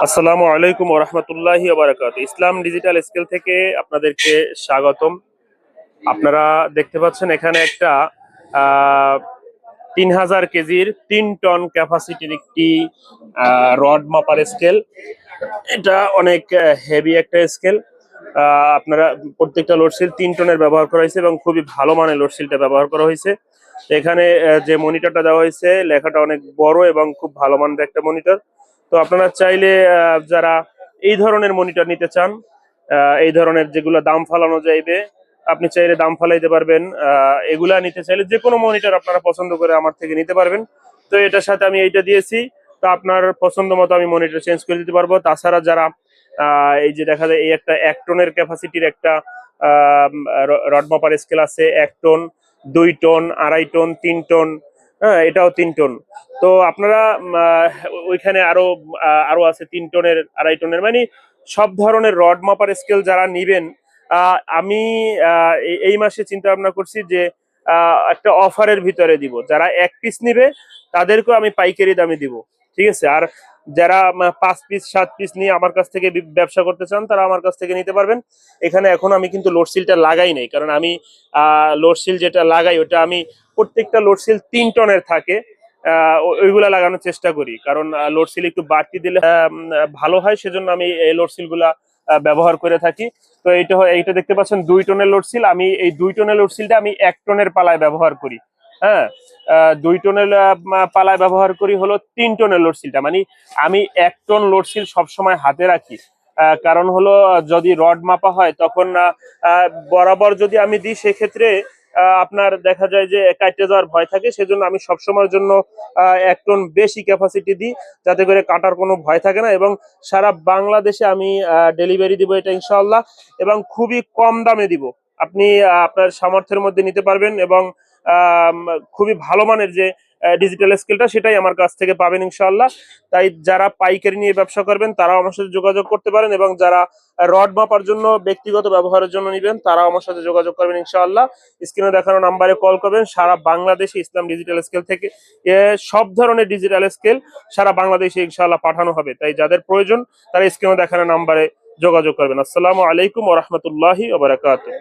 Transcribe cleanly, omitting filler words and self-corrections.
আসসালামু আলাইকুম ওয়া রাহমাতুল্লাহি ওয়া বারাকাতুহু। ইসলাম ডিজিটাল স্কেল থেকে আপনাদেরকে স্বাগতম। আপনারা দেখতে পাচ্ছেন এখানে একটা আহ 3000 কেজির 3 টন ক্যাপাসিটির একটি রড মাপার স্কেল। এটা অনেক হেভি একটা স্কেল। আপনারা প্রত্যেকটা লোডশিল 3 টনের ব্যবহার করা হয়েছে এবং খুবই ভালো মানের লোডশিলটা ব্যবহার করা হয়েছে। এখানে যে মনিটরটা দেওয়া হয়েছে লেখাটা অনেক বড় এবং খুব ভালো মানের একটা মনিটর। তো আপনারা চাইলে যারা এই ধরনের মনিটর নিতে চান, এই ধরনের যেগুলো দাম ফালানো যাইবে, আপনি চাইলে দাম ফালাইতে পারবেন। এগুলা নিতে চাইলে যে কোনো মনিটর আপনারা পছন্দ করে আমার থেকে নিতে পারবেন। তো এটার সাথে আমি এইটা দিয়েছি। তো আপনার পছন্দ মতো আমি মনিটর চেঞ্জ করে দিতে পারবো। তাছাড়া যারা এই যে দেখা যায় এই একটা 1 টনের ক্যাপাসিটির একটা রড মাপার স্কেল আছে, 1 টন, 2 টন, 2.5 টন, 3 টন। হ্যাঁ, এটাও 3 টন। তো আপনারা ওইখানে আরো আরো আছে 3 টনের, 2.5 টনের, মানে সব ধরনের রড মাপার স্কেল যারা নিবেন। আমি এই মাসে চিন্তা ভাবনা করছি যে একটা অফারের ভিতরে দিব। যারা 1 পিস নিবে তাদেরকেও আমি পাইকারি দামে দিব। ঠিক আছে? আর যারা 5 পিস 7 পিস নিয়ে আমার কাছ থেকে ব্যবসা করতে চান তারা আমার কাছ থেকে নিতে পারবেন। এখানে এখন আমি কিন্তু লোডশিলটা লাগাই নাই, কারণ আমি লোডশিল যেটা লাগাই ওটা আমি প্রত্যেকটা লোডশিল 3 টনের থাকে। ওইগুলা লাগানোর চেষ্টা করি, কারণ লোডশিল একটু বাড়তি দিলে ভালো হয়, সেজন্য আমি এই লোডশিল গুলা ব্যবহার করে থাকি। তো এইটা দেখতে পাচ্ছেন 2 টনের লোডশিল। আমি এই 2 টনের লোডশিলটা আমি 1 টনের পালায় ব্যবহার করি। হ্যাঁ, 2 টনের পালায় ব্যবহার করি হলো 3 টনের লোডশিলটা, মানে আমি 1 টন লোডশিল সবসময় হাতে রাখি। কারণ হলো যদি রড মাপা হয় তখন বরাবর যদি আমি দিই সেক্ষেত্রে আপনার দেখা যায় যে কাটতে যাওয়ার ভয় থাকে। সেজন্য আমি সবসময়ের জন্য 1 টন বেশি ক্যাপাসিটি দিই, যাতে করে কাটার কোনো ভয় থাকে না। এবং সারা বাংলাদেশে আমি ডেলিভারি দিব এটা ইনশাআল্লাহ, এবং খুবই কম দামে দিব। আপনি আপনার সামর্থ্যের মধ্যে নিতে পারবেন, এবং আম, খুবই ভালো মানের যে ডিজিটাল স্কেলটা সেটাই আমার কাছ থেকে পাবেন ইনশাআল্লাহ। তাই যারা পাইকারি নিয়ে ব্যবসা করবেন তারাও আমার সাথে যোগাযোগ করতে পারেন, এবং যারা রড মাপার জন্য ব্যক্তিগত ব্যবহারের জন্য নিবেন তারাও আমার সাথে যোগাযোগ করবেন ইনশাআল্লাহ। স্ক্রিনে দেখানো নাম্বারে কল করবেন। সারা বাংলাদেশে ইসলাম ডিজিটাল স্কেল থেকে সব ধরনের ডিজিটাল স্কেল সারা বাংলাদেশে ইনশাআল্লাহ পাঠানো হবে। তাই যাদের প্রয়োজন তারা স্ক্রিনে দেখানো নাম্বারে যোগাযোগ করবেন। আসসালামু আলাইকুম ওয়া রাহমাতুল্লাহি ওয়া বারাকাতুহু।